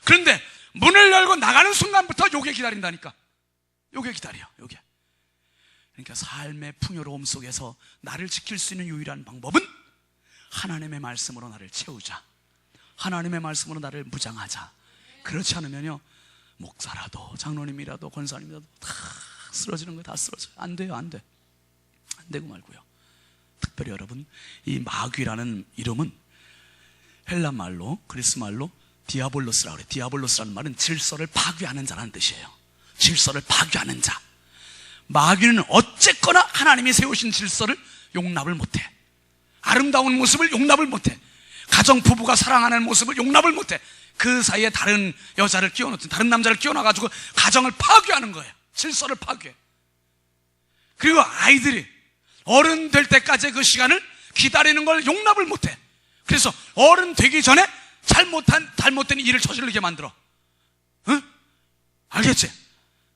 그런데 문을 열고 나가는 순간부터 요게 기다린다니까. 요게 기다려 요게. 그러니까 삶의 풍요로움 속에서 나를 지킬 수 있는 유일한 방법은 하나님의 말씀으로 나를 채우자. 하나님의 말씀으로 나를 무장하자. 그렇지 않으면요 목사라도 장로님이라도 권사님이라도 다 쓰러지는 거 다 쓰러져요. 안 돼요 안 돼. 안 되고 말고요. 특별히 여러분 이 마귀라는 이름은 헬라 말로 그리스 말로 디아볼로스라고 그래요. 디아볼로스라는 말은 질서를 파괴하는 자라는 뜻이에요. 질서를 파괴하는 자. 마귀는 어쨌거나 하나님이 세우신 질서를 용납을 못해. 아름다운 모습을 용납을 못해. 가정 부부가 사랑하는 모습을 용납을 못해. 그 사이에 다른 여자를 끼워넣든 다른 남자를 끼워넣어가지고 가정을 파괴하는 거예요. 질서를 파괴. 그리고 아이들이 어른 될 때까지 그 시간을 기다리는 걸 용납을 못해. 그래서 어른 되기 전에 잘못된 일을 저지르게 만들어. 응? 알겠지?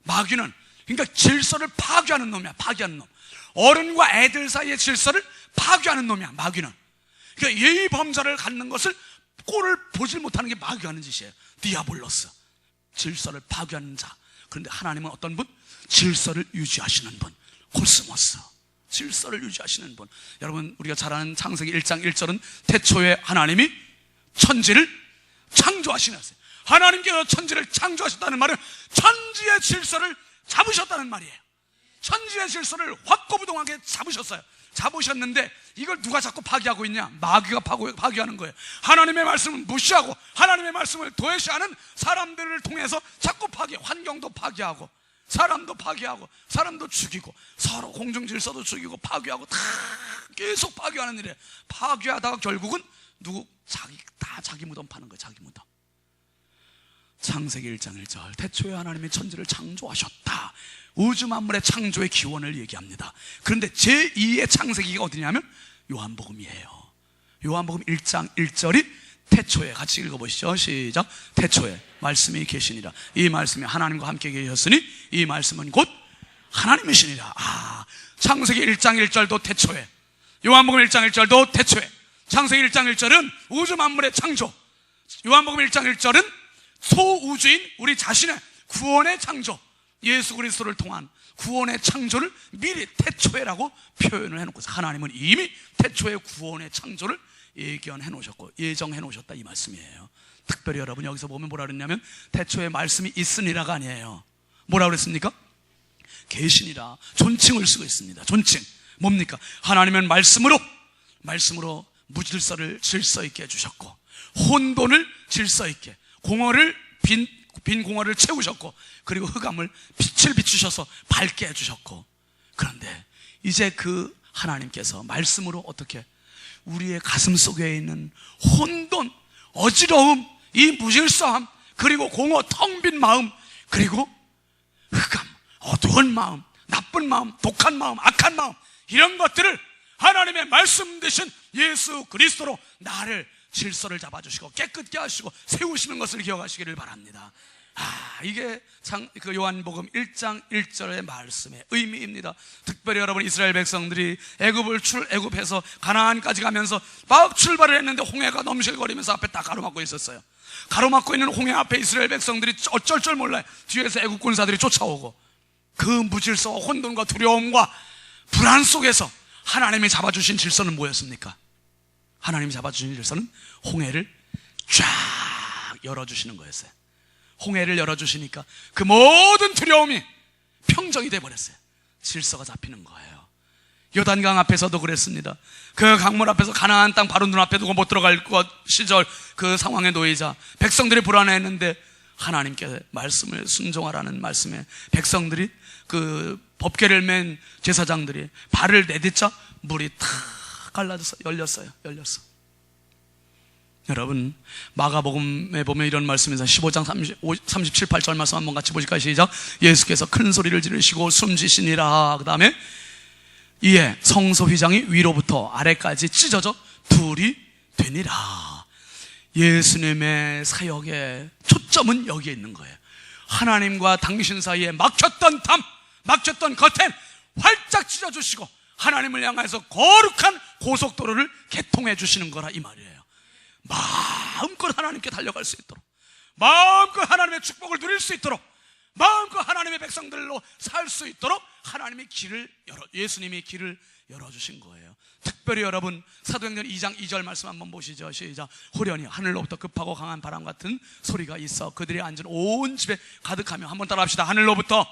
마귀는 그러니까 질서를 파괴하는 놈이야. 파괴하는 놈. 어른과 애들 사이의 질서를 파괴하는 놈이야. 마귀는. 그러니까 예의 범절을 갖는 것을 꼴을 보질 못하는 게 마귀가 하는 짓이에요. 디아볼로스. 질서를 파괴하는 자. 그런데 하나님은 어떤 분? 질서를 유지하시는 분. 코스모스. 질서를 유지하시는 분. 여러분 우리가 잘 아는 창세기 1장 1절은 태초에 하나님이 천지를 창조하시는 거예요. 하나님께서 천지를 창조하셨다는 말은 천지의 질서를 잡으셨다는 말이에요. 천지의 질서를 확고부동하게 잡으셨어요. 잡으셨는데 이걸 누가 자꾸 파괴하고 있냐? 마귀가 파괴하는 거예요. 하나님의 말씀을 무시하고 하나님의 말씀을 도외시하는 사람들을 통해서 자꾸 환경도 파괴하고 사람도 파괴하고 사람도 죽이고 서로 공중질서도 죽이고 파괴하고 다 계속 파괴하는 일이에요. 파괴하다가 결국은 자기 무덤 파는 거예요. 자기 무덤. 창세기 1장 1절 태초에 하나님이 천지를 창조하셨다. 우주 만물의 창조의 기원을 얘기합니다. 그런데 제2의 창세기가 어디냐면 요한복음이에요. 요한복음 1장 1절이 태초에 같이 읽어보시죠. 시작. 태초에 말씀이 계시니라. 이 말씀이 하나님과 함께 계셨으니 이 말씀은 곧 하나님이시니라. 창세기 1장 1절도 태초에, 요한복음 1장 1절도 태초에. 창세기 1장 1절은 우주 만물의 창조, 요한복음 1장 1절은 소우주인 우리 자신의 구원의 창조, 예수 그리스도를 통한 구원의 창조를 미리 태초에라고 표현을 해놓고, 하나님은 이미 태초의 구원의 창조를 예견해 놓으셨고 예정해 놓으셨다, 이 말씀이에요. 특별히 여러분 여기서 보면 뭐라 그랬냐면 태초에 말씀이 있으니라가 아니에요. 뭐라 그랬습니까? 계시니라. 존칭을 쓰고 있습니다. 존칭 뭡니까? 하나님은 말씀으로 무질서를 질서 있게 해주셨고 혼돈을 질서 있게, 공허를 빈 공허를 채우셨고, 그리고 흑암을 빛을 비추셔서 밝게 해주셨고, 그런데 이제 그 하나님께서 말씀으로 어떻게 우리의 가슴 속에 있는 혼돈, 어지러움, 이 무질서함, 그리고 공허, 텅 빈 마음, 그리고 흑암, 어두운 마음, 나쁜 마음, 독한 마음, 악한 마음, 이런 것들을 하나님의 말씀 대신 예수 그리스도로 나를 질서를 잡아주시고 깨끗게 하시고 세우시는 것을 기억하시기를 바랍니다. 이게 그 요한복음 1장 1절의 말씀의 의미입니다. 특별히 여러분, 이스라엘 백성들이 애굽에서 가나안까지 가면서 막 출발을 했는데 홍해가 넘실거리면서 앞에 다 가로막고 있었어요. 가로막고 있는 홍해 앞에 이스라엘 백성들이 어쩔 줄 몰라요. 뒤에서 애굽 군사들이 쫓아오고, 그 무질서와 혼돈과 두려움과 불안 속에서 하나님이 잡아주신 질서는 뭐였습니까? 하나님이 잡아주신 질서는 홍해를 쫙 열어주시는 거였어요. 홍해를 열어주시니까 그 모든 두려움이 평정이 돼버렸어요. 질서가 잡히는 거예요. 요단강 앞에서도 그랬습니다. 그 강물 앞에서 가나안 땅 바로 눈앞에 두고 못 들어갈 것 시절, 그 상황에 놓이자 백성들이 불안해했는데 하나님께 말씀을 순종하라는 말씀에 백성들이, 그 법궤를 맨 제사장들이 발을 내딛자 물이 탁 갈라져서 열렸어요. 여러분, 마가복음에 보면 이런 말씀에서 15장 37, 8절 말씀 한번 같이 보실까요? 시작. 예수께서 큰 소리를 지르시고 숨지시니라. 그 다음에 이에 성소 휘장이 위로부터 아래까지 찢어져 둘이 되니라. 예수님의 사역의 초점은 여기에 있는 거예요. 하나님과 당신 사이에 막혔던 담, 막혔던 커튼 활짝 찢어주시고 하나님을 향해서 거룩한 고속도로를 개통해 주시는 거라, 이 말이에요. 마음껏 하나님께 달려갈 수 있도록, 마음껏 하나님의 축복을 누릴 수 있도록, 마음껏 하나님의 백성들로 살 수 있도록 예수님이 길을 열어주신 거예요. 특별히 여러분, 사도행전 2장 2절 말씀 한번 보시죠. 시작. 호련히 하늘로부터 급하고 강한 바람 같은 소리가 있어 그들이 앉은 온 집에 가득하며, 한번 따라합시다. 하늘로부터.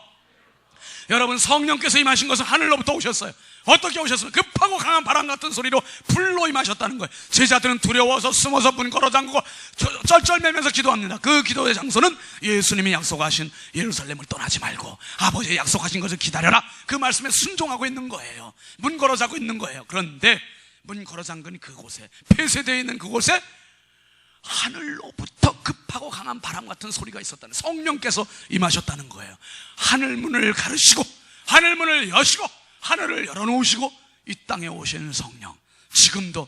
여러분, 성령께서 임하신 것은 하늘로부터 오셨어요. 어떻게 오셨어요? 급하고 강한 바람 같은 소리로 불로 임하셨다는 거예요. 제자들은 두려워서 숨어서 문 걸어 잠그고 쩔쩔매면서 기도합니다. 그 기도의 장소는 예수님이 약속하신 예루살렘을 떠나지 말고 아버지의 약속하신 것을 기다려라, 그 말씀에 순종하고 있는 거예요. 문 걸어 잠고 있는 거예요. 그런데 문 걸어 잠근 그곳에, 폐쇄되어 있는 그곳에 하늘로부터 급하고 강한 바람 같은 소리가 있었다는, 성령께서 임하셨다는 거예요. 하늘문을 가르시고 하늘문을 여시고 하늘을 열어놓으시고 이 땅에 오시는 성령, 지금도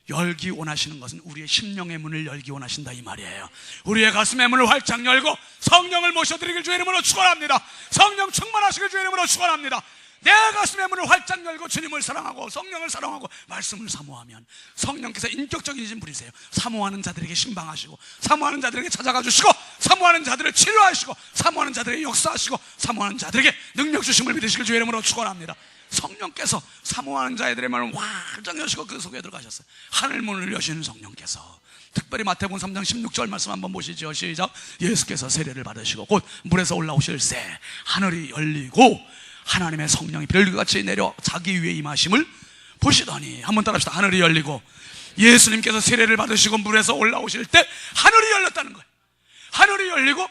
열기 원하시는 것은 우리의 심령의 문을 열기 원하신다, 이 말이에요. 우리의 가슴의 문을 활짝 열고 성령을 모셔드리길 주의 이름으로 축원합니다. 성령 충만하시길 주의 이름으로 축원합니다. 내 가슴의 문을 활짝 열고 주님을 사랑하고 성령을 사랑하고 말씀을 사모하면 성령께서 인격적인 인물이세요. 사모하는 자들에게 신방하시고, 사모하는 자들에게 찾아가 주시고, 사모하는 자들을 치료하시고, 사모하는 자들에게 역사하시고, 사모하는 자들에게 능력 주심을 믿으시길 주의 이름으로 축원합니다. 성령께서 사모하는 자들의 마음을 활짝 여시고 그 속에 들어가셨어요. 하늘문을 여시는 성령께서. 특별히 마태복음 3장 16절 말씀 한번 보시죠. 시작. 예수께서 세례를 받으시고 곧 물에서 올라오실 새 하늘이 열리고 하나님의 성령이 별같이 내려 자기 위에 임하심을 보시더니, 한번 따라합시다. 하늘이 열리고, 예수님께서 세례를 받으시고 물에서 올라오실 때 하늘이 열렸다는 거예요. 하늘이 열리고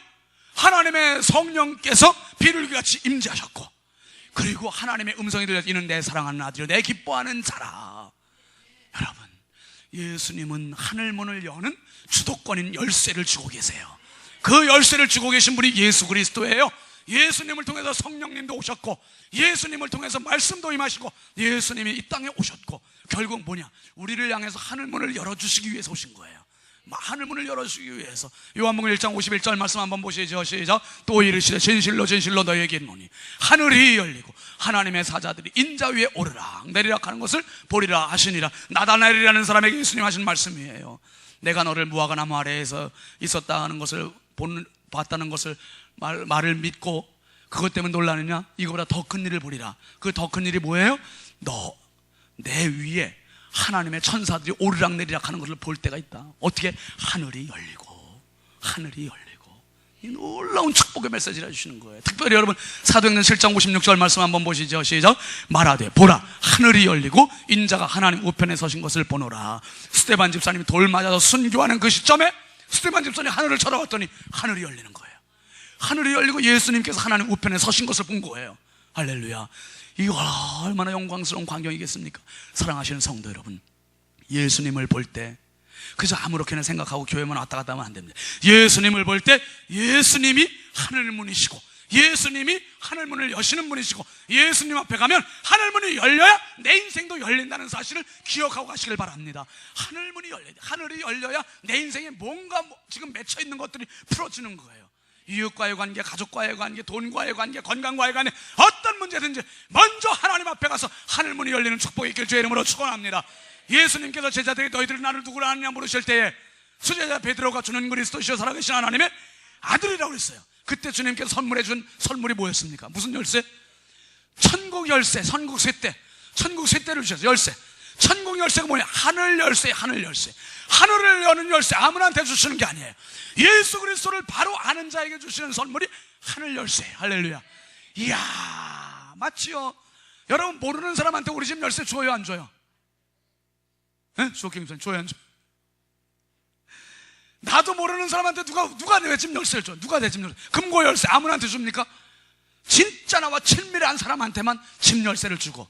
하나님의 성령께서 비둘기같이 임재하셨고, 그리고 하나님의 음성이 들려, 이는 내 사랑하는 아들이요 내 기뻐하는 자라. 여러분, 예수님은 하늘문을 여는 주도권인 열쇠를 쥐고 계세요. 그 열쇠를 쥐고 계신 분이 예수 그리스도예요. 예수님을 통해서 성령님도 오셨고, 예수님을 통해서 말씀도 임하시고, 예수님이 이 땅에 오셨고, 결국 뭐냐? 우리를 향해서 하늘문을 열어주시기 위해서 오신 거예요. 하늘문을 열어주시기 위해서. 요한복음 1장 51절 말씀 한번 보시죠. 시작. 또 이르시되 진실로 진실로 너희에게 이르노니 하늘이 열리고 하나님의 사자들이 인자 위에 오르락 내리락 하는 것을 보리라 하시니라. 나다나엘이라는 사람에게 예수님 하신 말씀이에요. 내가 너를 무화과 나무 아래에서 있었다 하는 것을 봤다는 것을 말을 믿고 그것 때문에 놀라느냐? 이거보다 더 큰 일을 보리라. 그 더 큰 일이 뭐예요? 너 내 위에 하나님의 천사들이 오르락 내리락 하는 것을 볼 때가 있다. 어떻게? 하늘이 열리고 이 놀라운 축복의 메시지를 해주시는 거예요. 특별히 여러분, 사도행전 7장 56절 말씀 한번 보시죠. 시작. 말하되 보라 하늘이 열리고 인자가 하나님 우편에 서신 것을 보노라. 스데반 집사님이 돌 맞아서 순교하는 그 시점에 스데반 집사님이 하늘을 쳐다봤더니 하늘이 열리는 거예요. 하늘이 열리고 예수님께서 하나님 우편에 서신 것을 본 거예요. 할렐루야. 이거 얼마나 영광스러운 광경이겠습니까? 사랑하시는 성도 여러분, 예수님을 볼 때 그저 아무렇게나 생각하고 교회만 왔다 갔다 하면 안 됩니다. 예수님을 볼 때 예수님이 하늘문이시고, 예수님이 하늘문을 여시는 분이시고, 예수님 앞에 가면 하늘문이 열려야 내 인생도 열린다는 사실을 기억하고 가시길 바랍니다. 하늘문이 열려야 돼. 하늘이 열려야 내 인생에 뭔가 지금 맺혀있는 것들이 풀어지는 거예요. 이웃과의 관계, 가족과의 관계, 돈과의 관계, 건강과의 관계, 어떤 문제든지 먼저 하나님 앞에 가서 하늘문이 열리는 축복이 있길 주의 이름으로 축원합니다. 예수님께서 제자들이 너희들은 나를 누구라 하느냐 물으실 때에 수제자 베드로가 주는 그리스도시여 살아계신 하나님의 아들이라고 그랬어요. 그때 주님께서 선물해 준 선물이 뭐였습니까? 무슨 열쇠? 천국 열쇠, 천국 쇠대, 천국 쇠대를 주셨어요. 열쇠. 천국 열쇠가 뭐냐? 하늘 열쇠, 하늘 열쇠. 하늘을 여는 열쇠 아무나한테 주시는 게 아니에요. 예수 그리스도를 바로 아는 자에게 주시는 선물이 하늘 열쇠. 할렐루야. 이야, 맞지요? 여러분 모르는 사람한테 우리 집 열쇠 줘요, 안 줘요? 예? 주옥경선 줘요, 안 줘요? 나도 모르는 사람한테 누가 내 집 열쇠를 줘? 누가 내 집 열쇠? 금고 열쇠 아무나한테 줍니까? 진짜 나와 친밀한 사람한테만 집 열쇠를 주고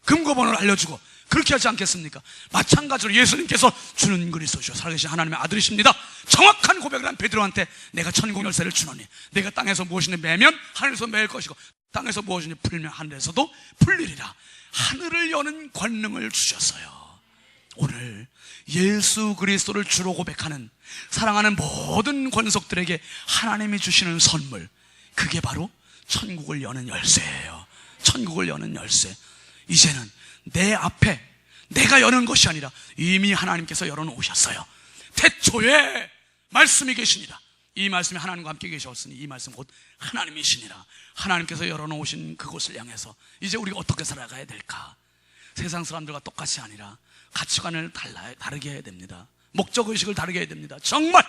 금고 번호를 알려주고 그렇게 하지 않겠습니까? 마찬가지로 예수님께서 주는 그리스도시오 살아계신 하나님의 아들이십니다. 정확한 고백을 한 베드로한테 내가 천국 열쇠를 주노니 내가 땅에서 무엇이니 매면 하늘에서 매일 것이고 땅에서 무엇이니 풀면 하늘에서도 풀리리라. 하늘을 여는 권능을 주셨어요. 오늘 예수 그리스도를 주로 고백하는 사랑하는 모든 권속들에게 하나님이 주시는 선물, 그게 바로 천국을 여는 열쇠예요. 천국을 여는 열쇠. 이제는 내 앞에 내가 여는 것이 아니라 이미 하나님께서 열어놓으셨어요. 태초에 말씀이 계십니다. 이 말씀이 하나님과 함께 계셨으니 이 말씀 곧 하나님이시니라. 하나님께서 열어놓으신 그곳을 향해서 이제 우리가 어떻게 살아가야 될까? 세상 사람들과 똑같이 아니라 가치관을 다르게 해야 됩니다. 목적의식을 다르게 해야 됩니다. 정말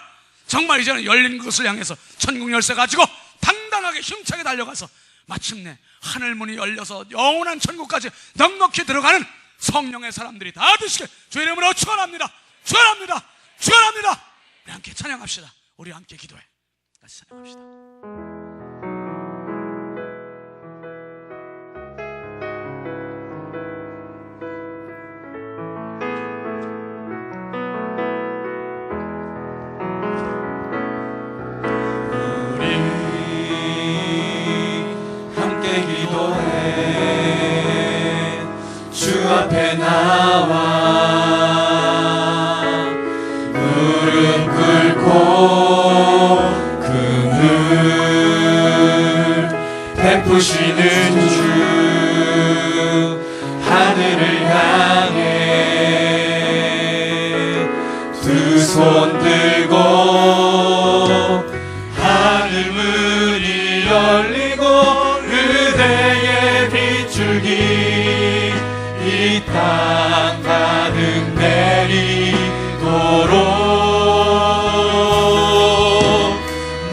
이제는 열린 그것을 향해서 천국 열쇠 가지고 당당하게 힘차게 달려가서 마침내 하늘문이 열려서 영원한 천국까지 넉넉히 들어가는 성령의 사람들이 다 되시게 주의 이름으로 축원합니다. 축원합니다. 축원합니다. 우리 함께 찬양합시다. 우리 함께 기도해. 같이 찬양합시다. 앞에 나와 무릎 꿇고 금을 베푸시는 주 하늘을 향해 두 손 들고 하늘 문이 열리고 그대의 빗줄기 이 땅 가득 내리도록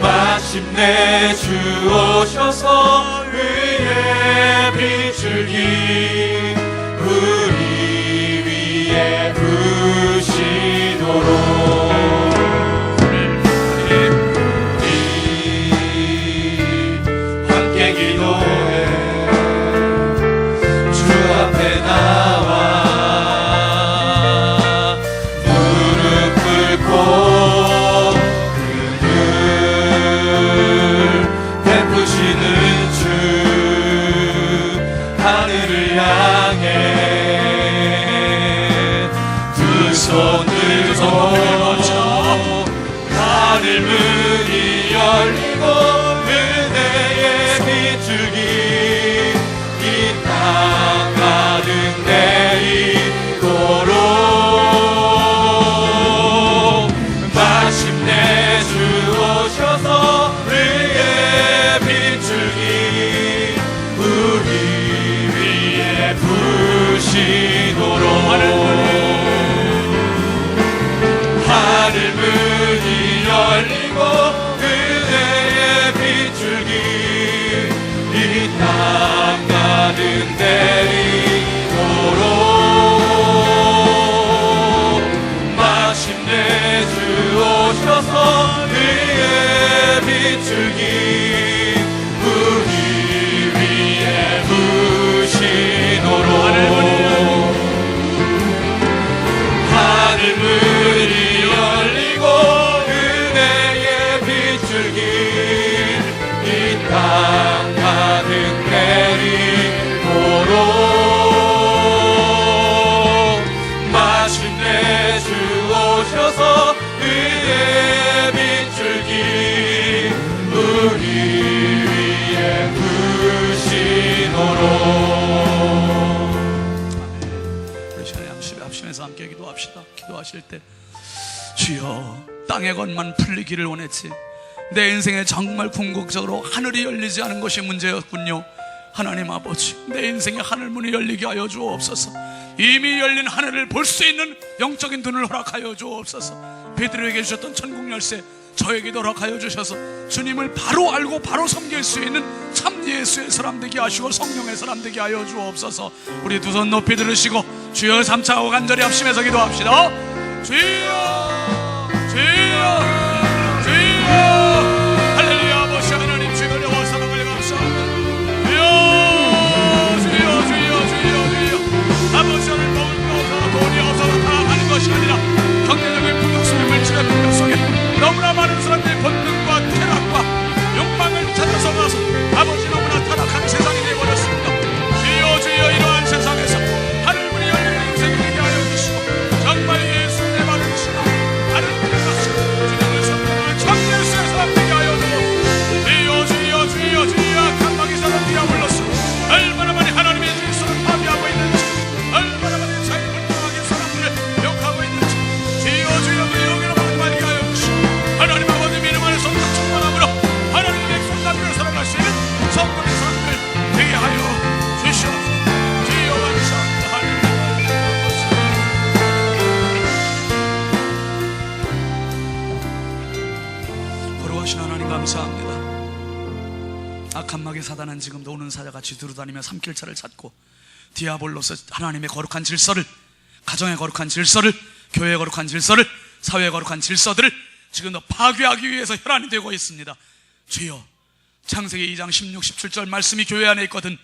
마침내 주 오셔서 위에 비출기 우리 위에 부시도록 우리 함께 기도해 주 앞에 나와 무릎 꿇고 그늘 베푸시는 주 하늘을 향해 두 손 들고 하늘 문이 열리고 은혜의 빗줄기 이 땅 가득 내리도록 마침내 주 오셔서 위에 빗줄기 우리 위에 부시도록 하늘 문이 열리고 그대의 빗줄기 이 땅 가득 내리도록 마침내 주 오셔서 위에 빗줄기 우리 위에 부시도록 하늘 문이 열리고 은혜의 빗줄기 이 땅 가득 내리도록 마침내 주 오셔서 위에 빗줄기 기도하실 때 주여 땅의 것만 풀리기를 원했지 내 인생에 정말 궁극적으로 하늘이 열리지 않은 것이 문제였군요. 하나님 아버지, 내 인생에 하늘문이 열리게 하여 주옵소서. 이미 열린 하늘을 볼 수 있는 영적인 눈을 허락하여 주옵소서. 베드로에게 주셨던 천국 열쇠 저에게도 허락하여 주셔서 주님을 바로 알고 바로 섬길 수 있는 참 예수의 사람 되게 하시고 성령의 사람 되게 하여 주옵소서. 우리 두 손 높이 들으시고 주여 삼차하고 간절히 합심해서 기도합시다. 주여 주여 주여 할렐루야. 아버지 하나님 주여 은혜와 사랑을 감사합니다. 주여 주여 주여 주여 아버지 하나님 돈이 없어서 타락하는 것이 아니라 경제적인 풍요 속에 물질의 풍요 속에 너무나 많은 사람들이 본능과 쾌락과 욕망을 찾아서 가서 아버지 너무나 타락한 세상이 되어버렸습니다. 주여 주여 이러한 세상에서 하늘문이 열리는 인생이 되게 하여 주시고 정말 예수 내 말을 지나 하늘문을 가시고 주님을 섬기는 참 예수의 사람 되게 하여 주시고 주여 주여 주여 감막이 사람 디아블로스 얼마나 많이 하나님의 질서를 파괴하고 있는지 얼마나 많은 자유 불평하게 사람들을 욕하고 있는지 주여 주여 그 영이로 막말리게 하여 주시고 하나님 아버지 믿음 안에 성령 충만함으로 하나님의 백성 나비를 살아갈 수 있는 성령의 사람들 되게 하여 주시옵소서. 주여 감사합니다. 하나님 거룩하신 하나님 감사합니다. 악한 마귀 사단은 지금도 오는 사자같이 두루다니며 삼킬차를 찾고 디아볼로스 하나님의 거룩한 질서를, 가정의 거룩한 질서를, 교회의 거룩한 질서를, 사회의 거룩한 질서들을 지금도 파괴하기 위해서 혈안이 되고 있습니다. 주여 창세기 2장 16, 17절 말씀이 교회 안에 있거든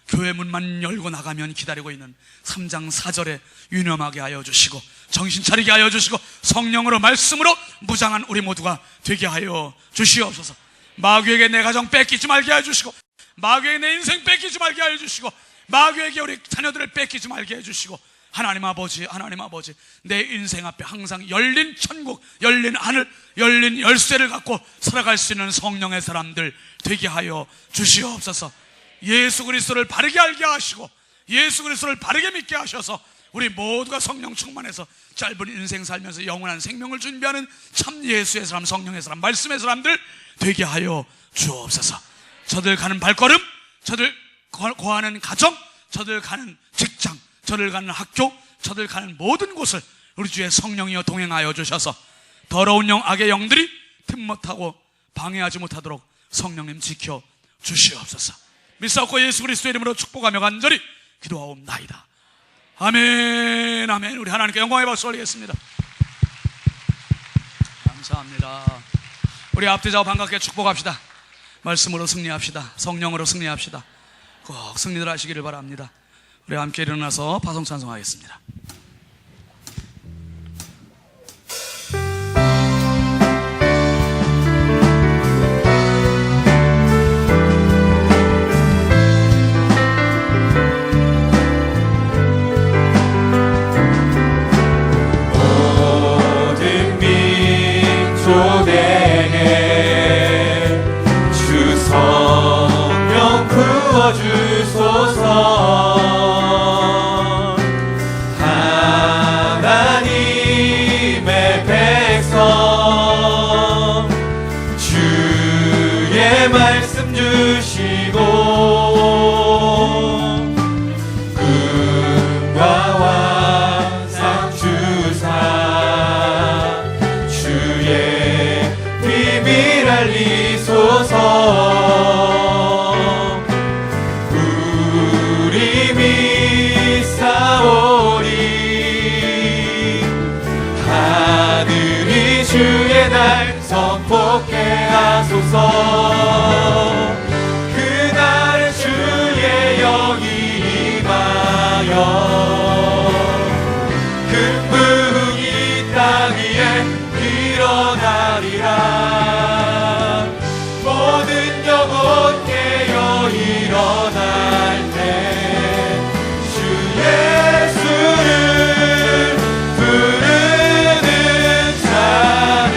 교회 문만 열고 나가면 기다리고 있는 3장 4절에 유념하게 하여 주시고 정신 차리게 하여 주시고 성령으로 말씀으로 무장한 우리 모두가 되게 하여 주시옵소서. 마귀에게 내 가정 뺏기지 말게 하여 주시고 마귀에게 내 인생 뺏기지 말게 하여 주시고 마귀에게 우리 자녀들을 뺏기지 말게 해주시고 하나님 아버지 내 인생 앞에 항상 열린 천국, 열린 하늘, 열린 열쇠를 갖고 살아갈 수 있는 성령의 사람들 되게 하여 주시옵소서. 예수 그리스도를 바르게 알게 하시고 예수 그리스도를 바르게 믿게 하셔서 우리 모두가 성령 충만해서 짧은 인생 살면서 영원한 생명을 준비하는 참 예수의 사람, 성령의 사람, 말씀의 사람들 되게 하여 주옵소서. 저들 가는 발걸음, 저들 거하는 가정, 저들 가는 직장, 저들 가는 학교, 저들 가는 모든 곳을 우리 주의 성령이여 동행하여 주셔서 더러운 영, 악의 영들이 틈 못하고 방해하지 못하도록 성령님 지켜 주시옵소서. 믿사옵고 예수 그리스도의 이름으로 축복하며 간절히 기도하옵나이다. 아멘 아멘. 우리 하나님께 영광의 박수 올리겠습니다. 감사합니다. 우리 앞뒤좌우 반갑게 축복합시다. 말씀으로 승리합시다. 성령으로 승리합시다. 꼭 승리들 하시기를 바랍니다. 우리 함께 일어나서 파송 찬송하겠습니다. 모든 민족에게 주 성령 부어주소서. 하나님의 백성 주의 말씀 주시고 금과 왕상 주사 주의 비밀 알리소서. 우리 믿사오리 하늘이 주의 날 선포케 하소서. 그날 주의 영이 임하여 금붕이 땅 위에 일어나리라. 모든 영혼 깨어 일어날 때 주 예수를 부르는 자는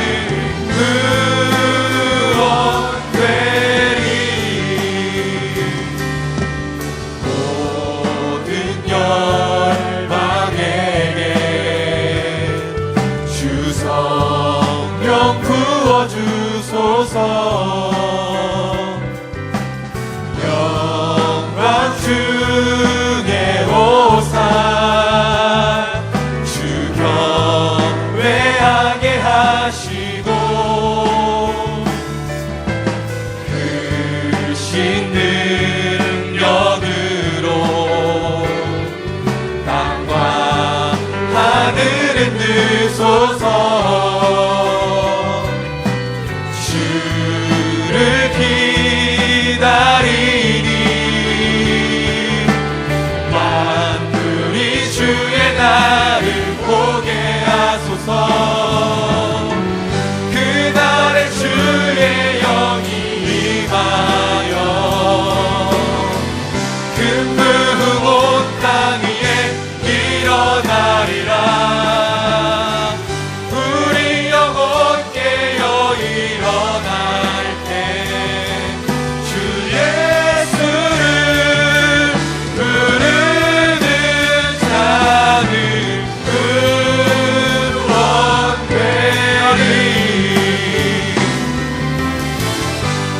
구원되리. 모든 영혼 하소서. 영광 중에 오사 주 경외하게 하시고 크신 능력으로 땅과 하늘을 흔드소서. 주를 기다리니 만물이 주의 날을 보게 하소서. 그날에 주의 영이 임하여 큰 부흥 온 땅 위에 일어나리라. 우리 영혼 깨어 일어날 때 주 예수를 부르는 자는 구원되리.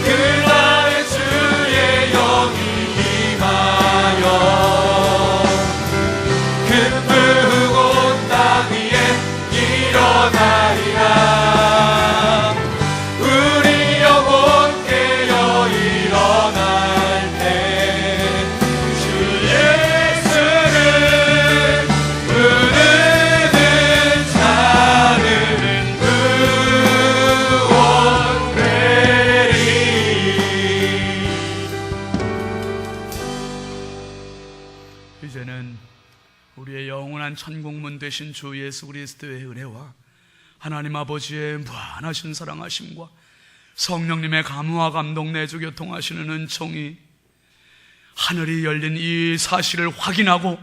그날에 주의 영이 임하여 큰 부흥 온 땅 위에 일어나리라. 우리 영혼 깨어 일어날 때 주 예수를 부르는 자는 구원되리. 이제는 우리의 영원한 천국문 되신 주 예수 그리스도의 은혜와 하나님 아버지의 무한하신 사랑하심과 성령님의 감화 감동 내주 교통하시는 은총이 하늘이 열린 이 사실을 확인하고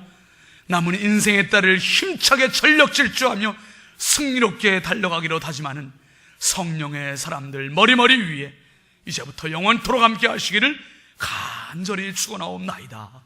남은 인생의 딸을 힘차게 전력 질주하며 승리롭게 달려가기로 다짐하는 성령의 사람들 머리머리 위에 이제부터 영원토록 함께 하시기를 간절히 축원하옵나이다.